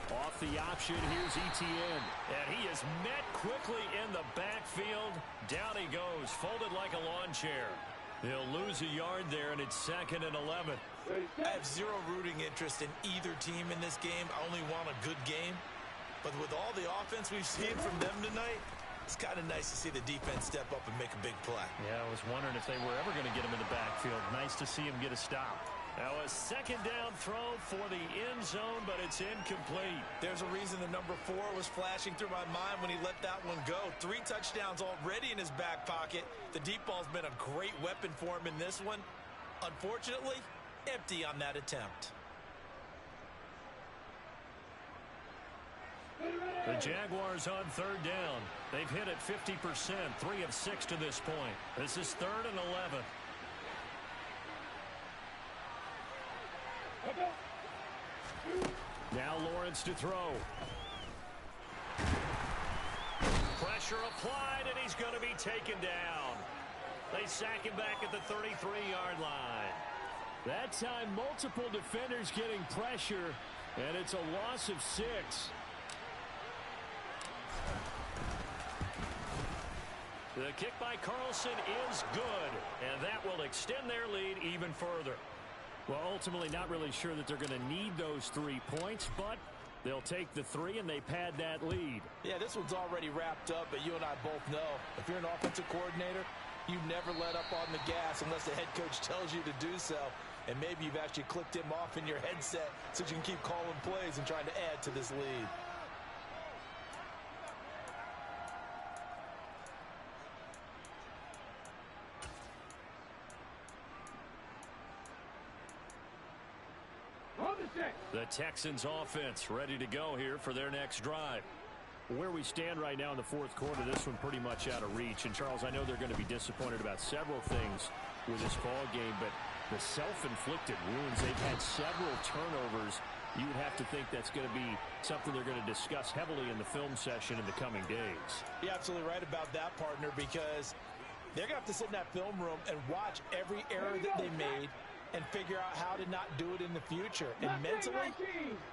Off the option, here's ETN. And he is met quickly in the backfield. Down he goes, folded like a lawn chair. He'll lose a yard there, and it's 2nd and 11. I have zero rooting interest in either team in this game. I only want a good game. But with all the offense we've seen from them tonight, it's kind of nice to see the defense step up and make a big play. Yeah, I was wondering if they were ever going to get him in the backfield. Nice to see him get a stop. Now a second down throw for the end zone, but it's incomplete. There's a reason the number 4 was flashing through my mind when he let that one go. 3 touchdowns already in his back pocket. The deep ball's been a great weapon for him in this one. Unfortunately, empty on that attempt. The Jaguars on third down. They've hit it 50%, 3 of 6 to this point. This is 3rd and 11. Now Lawrence to throw. Pressure applied, and he's going to be taken down. They sack him back at the 33-yard line. That time, multiple defenders getting pressure, and it's a loss of 6. The kick by Carlson is good, and that will extend their lead even further. Well, ultimately not really sure that they're going to need those 3 points, but they'll take the 3 and they pad that lead. Yeah, this one's already wrapped up, but you and I both know if you're an offensive coordinator, you never let up on the gas unless the head coach tells you to do so. And maybe you've actually clicked him off in your headset so you can keep calling plays and trying to add to this lead. The Texans offense ready to go here for their next drive. Where we stand right now in the 4th quarter, this one pretty much out of reach. And, Charles, I know they're going to be disappointed about several things with this ball game, but the self-inflicted wounds, they've had several turnovers. You would have to think that's going to be something they're going to discuss heavily in the film session in the coming days. You're absolutely right about that, partner, because they're going to have to sit in that film room and watch every error that they made and figure out how to not do it in the future. And mentally,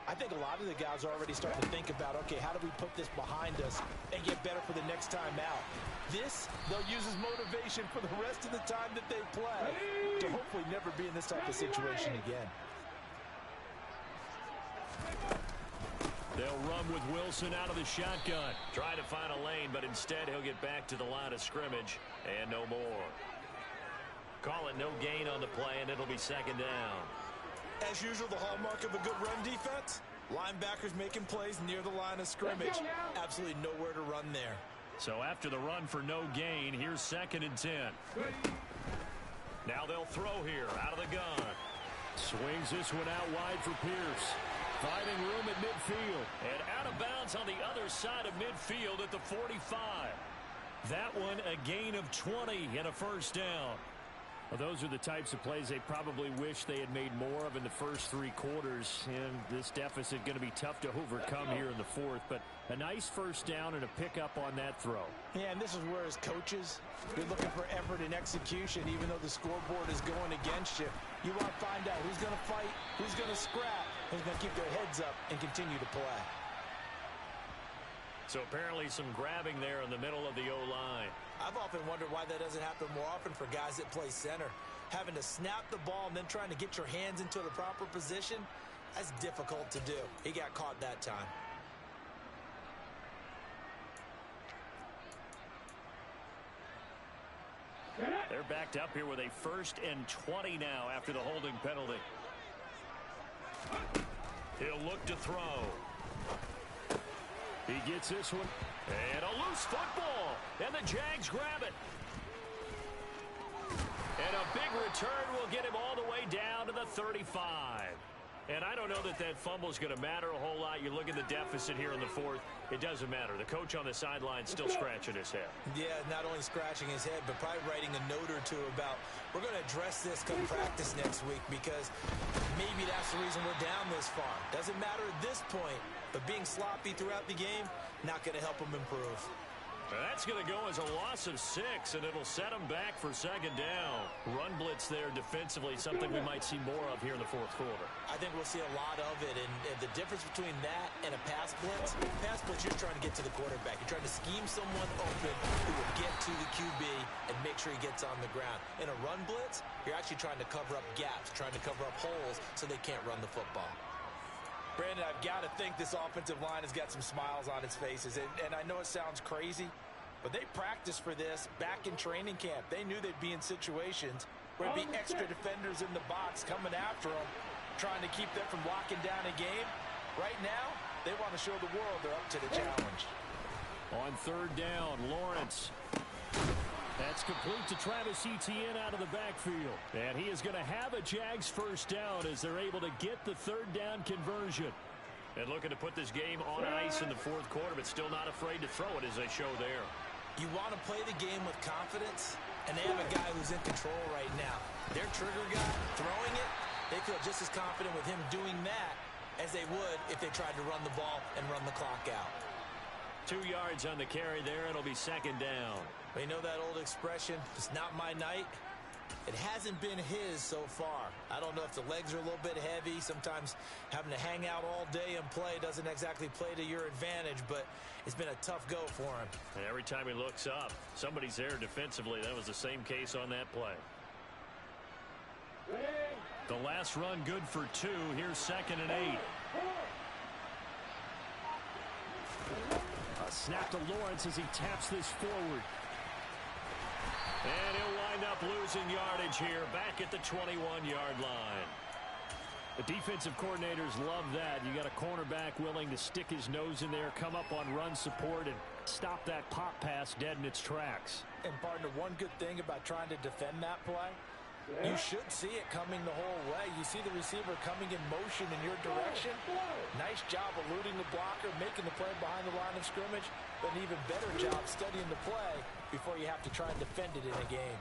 I think a lot of the guys are already starting to think about, okay, how do we put this behind us and get better for the next time out? This, they'll use as motivation for the rest of the time that they play to hopefully never be in this type of situation again. They'll run with Wilson out of the shotgun. Try to find a lane, but instead he'll get back to the line of scrimmage and no more. Call it no gain on the play, and it'll be 2nd down. As usual, the hallmark of a good run defense, linebackers making plays near the line of scrimmage. Absolutely nowhere to run there. So after the run for no gain, here's 2nd and 10. Now they'll throw here out of the gun. Swings this one out wide for Pierce. Finding room at midfield. And out of bounds on the other side of midfield at the 45. That one a gain of 20 and a first down. Well, those are the types of plays they probably wish they had made more of in the first 3 quarters. And this deficit going to be tough to overcome here in the fourth. But a nice first down and a pickup on that throw. Yeah, and this is where as coaches, you're looking for effort and execution, even though the scoreboard is going against you. You want to find out who's going to fight, who's going to scrap, who's going to keep their heads up and continue to play. So apparently some grabbing there in the middle of the O-line. I've often wondered why that doesn't happen more often for guys that play center. Having to snap the ball and then trying to get your hands into the proper position, that's difficult to do. He got caught that time. They're backed up here with a 1st and 20 now after the holding penalty. He'll look to throw. He gets this one. And a loose football. And the Jags grab it. And a big return will get him all the way down to the 35. And I don't know that that fumble is going to matter a whole lot. You look at the deficit here in the fourth. It doesn't matter. The coach on the sideline still scratching his head. Yeah, not only scratching his head, but probably writing a note or two about we're going to address this come practice next week because maybe that's the reason we're down this far. Doesn't matter at this point, but being sloppy throughout the game, not going to help him improve. That's going to go as a loss of 6, and it'll set him back for 2nd down. Run blitz there defensively, something we might see more of here in the fourth quarter. I think we'll see a lot of it, and the difference between that and a pass blitz, you're trying to get to the quarterback. You're trying to scheme someone open who will get to the QB and make sure he gets on the ground. In a run blitz, you're actually trying to cover up gaps, trying to cover up holes so they can't run the football. Brandon, I've got to think this offensive line has got some smiles on its faces. And I know it sounds crazy, but they practiced for this back in training camp. They knew they'd be in situations where there'd be extra defenders in the box coming after them, trying to keep them from locking down a game. Right now, they want to show the world they're up to the challenge. On 3rd down, Lawrence. That's complete to Travis Etienne out of the backfield. And he is going to have a Jags first down as they're able to get the 3rd down conversion. And looking to put this game on ice in the fourth quarter, but still not afraid to throw it as they show there. You want to play the game with confidence, and they have a guy who's in control right now. Their trigger guy throwing it, they feel just as confident with him doing that as they would if they tried to run the ball and run the clock out. 2 yards on the carry there. It'll be 2nd down. You know that old expression, it's not my night. It hasn't been his so far. I don't know if the legs are a little bit heavy. Sometimes having to hang out all day and play doesn't exactly play to your advantage, but it's been a tough go for him. And every time he looks up, somebody's there defensively. That was the same case on that play. The last run good for 2. Here's 2nd and 8. A snap to Lawrence as he taps this forward. And he'll wind up losing yardage here back at the 21-yard line. The defensive coordinators love that. You got a cornerback willing to stick his nose in there, come up on run support, and stop that pop pass dead in its tracks. And, partner, one good thing about trying to defend that play, you should see it coming the whole way. You see the receiver coming in motion in your direction. Nice job eluding the blocker, making the play behind the line of scrimmage, but an even better job studying the play before you have to try and defend it in a game.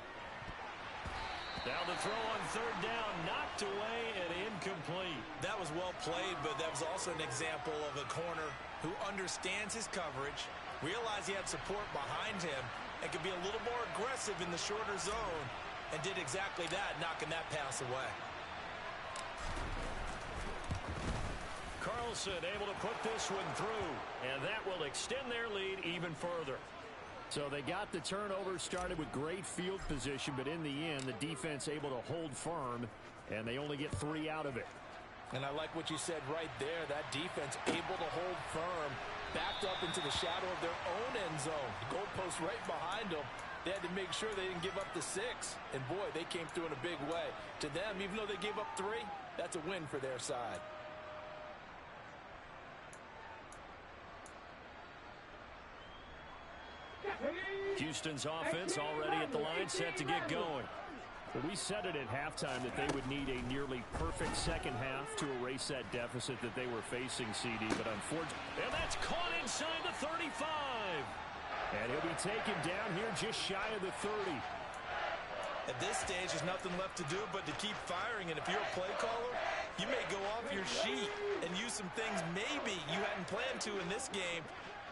Now the throw on 3rd down, knocked away and incomplete. That was well played, but that was also an example of a corner who understands his coverage, realized he had support behind him, and could be a little more aggressive in the shorter zone, and did exactly that, knocking that pass away. Carlson able to put this one through, and that will extend their lead even further. So they got the turnover started with great field position, but in the end, the defense able to hold firm, and they only get 3 out of it. And I like what you said right there. That defense able to hold firm, backed up into the shadow of their own end zone. The goalpost right behind them. They had to make sure they didn't give up the 6. And, boy, they came through in a big way. To them, even though they gave up 3, that's a win for their side. Houston's offense already at the line, set to get going. Well, we said it at halftime that they would need a nearly perfect second half to erase that deficit that they were facing, CD, but unfortunately, and that's caught inside the 35. And he'll be taken down here just shy of the 30. At this stage, there's nothing left to do but to keep firing. And if you're a play caller, you may go off your sheet and use some things maybe you hadn't planned to in this game.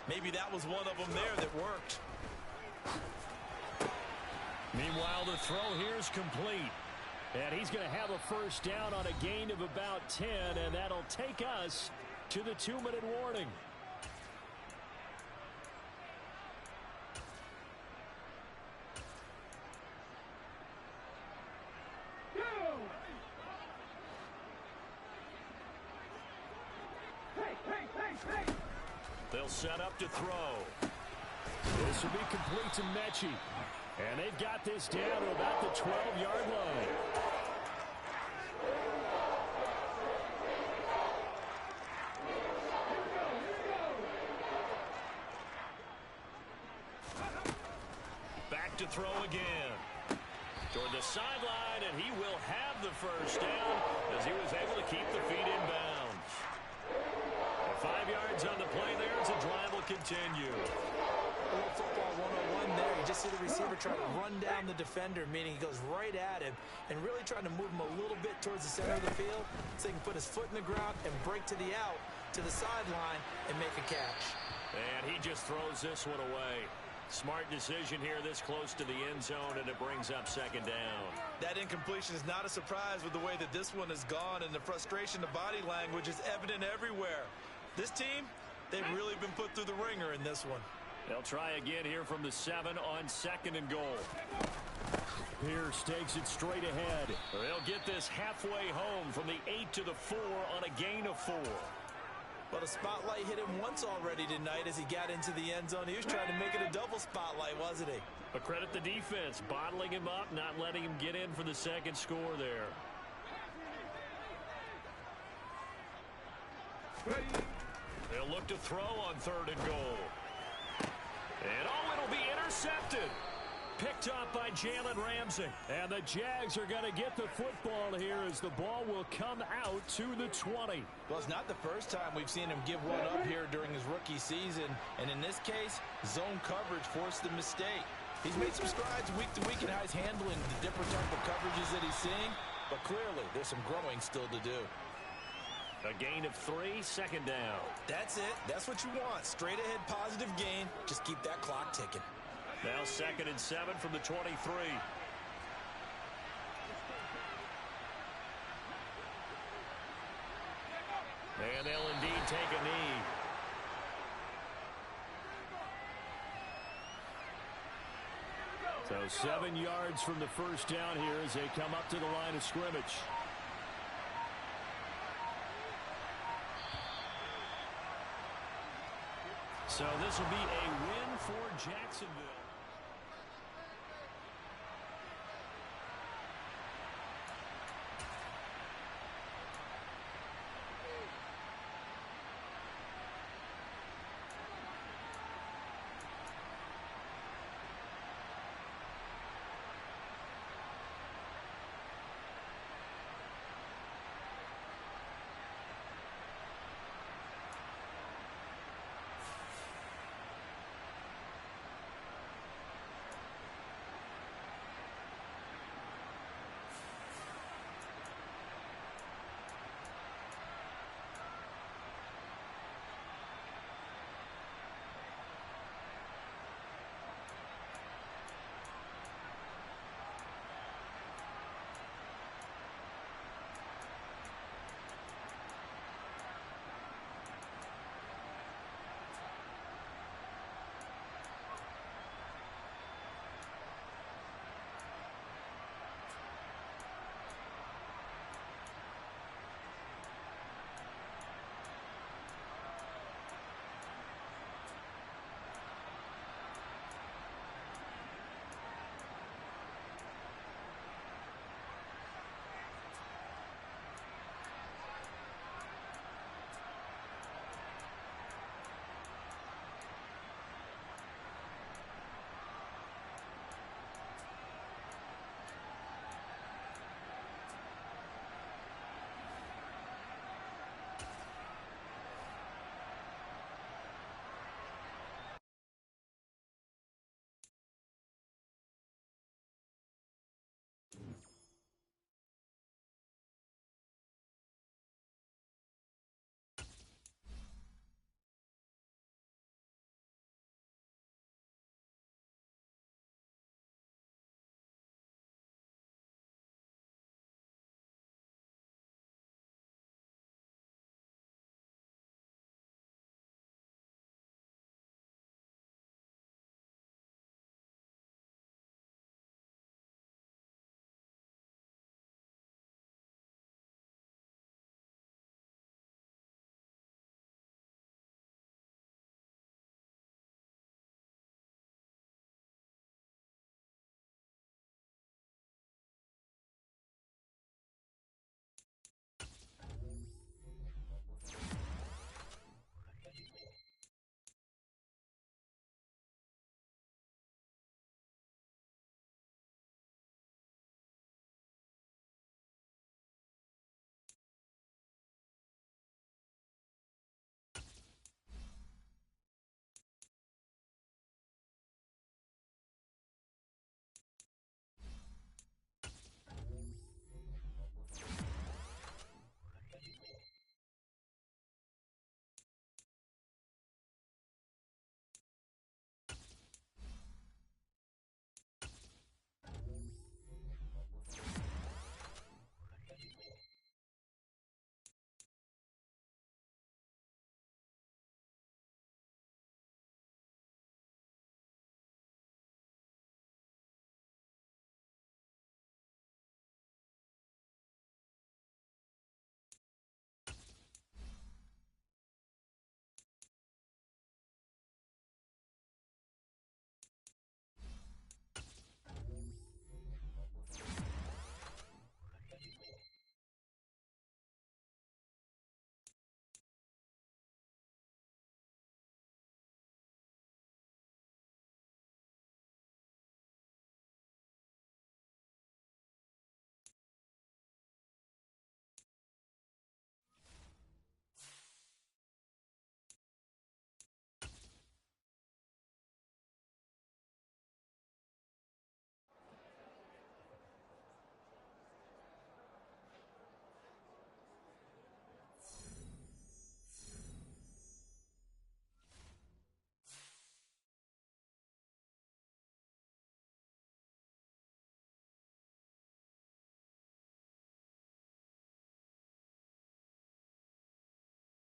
Maybe that was one of them there that worked. Meanwhile, the throw here is complete. And he's going to have a first down on a gain of about 10, and that'll take us to the 2-minute warning. They'll set up to throw. This will be complete to Mechie. And they've got this down to about the 12-yard line. Back to throw again. Toward the sideline, and he will have the first down as he was able to keep the feet in bounds. 5 yards on the play there as the drive will continue. Football 101 there. You just see the receiver try to run down the defender, meaning he goes right at him and really trying to move him a little bit towards the center of the field so he can put his foot in the ground and break to the out, to the sideline, and make a catch. And he just throws this one away. Smart decision here this close to the end zone, and it brings up second down. That incompletion is not a surprise with the way that this one has gone, and the frustration, the body language is evident everywhere. This team, they've really been put through the ringer in this one. They'll try again here from the 7 on 2nd and goal. Pierce takes it straight ahead. They'll get this halfway home from the 8 to the 4 on a gain of 4. Well, the spotlight hit him once already tonight as he got into the end zone. He was trying to make it a double spotlight, wasn't he? But credit the defense, bottling him up, not letting him get in for the second score there. They'll look to throw on 3rd and goal. And it'll be intercepted. Picked up by Jalen Ramsey. And the Jags are going to get the football here as the ball will come out to the 20. Well, it's not the first time we've seen him give one up here during his rookie season. And in this case, zone coverage forced the mistake. He's made some strides week to week in how he's handling the different type of coverages that he's seeing. But clearly, there's some growing still to do. A gain of 3, second down. That's it. That's what you want. Straight ahead positive gain. Just keep that clock ticking. Now 2nd and 7 from the 23. And they'll indeed take a knee. So 7 yards from the first down here as they come up to the line of scrimmage. So this will be a win for Jacksonville.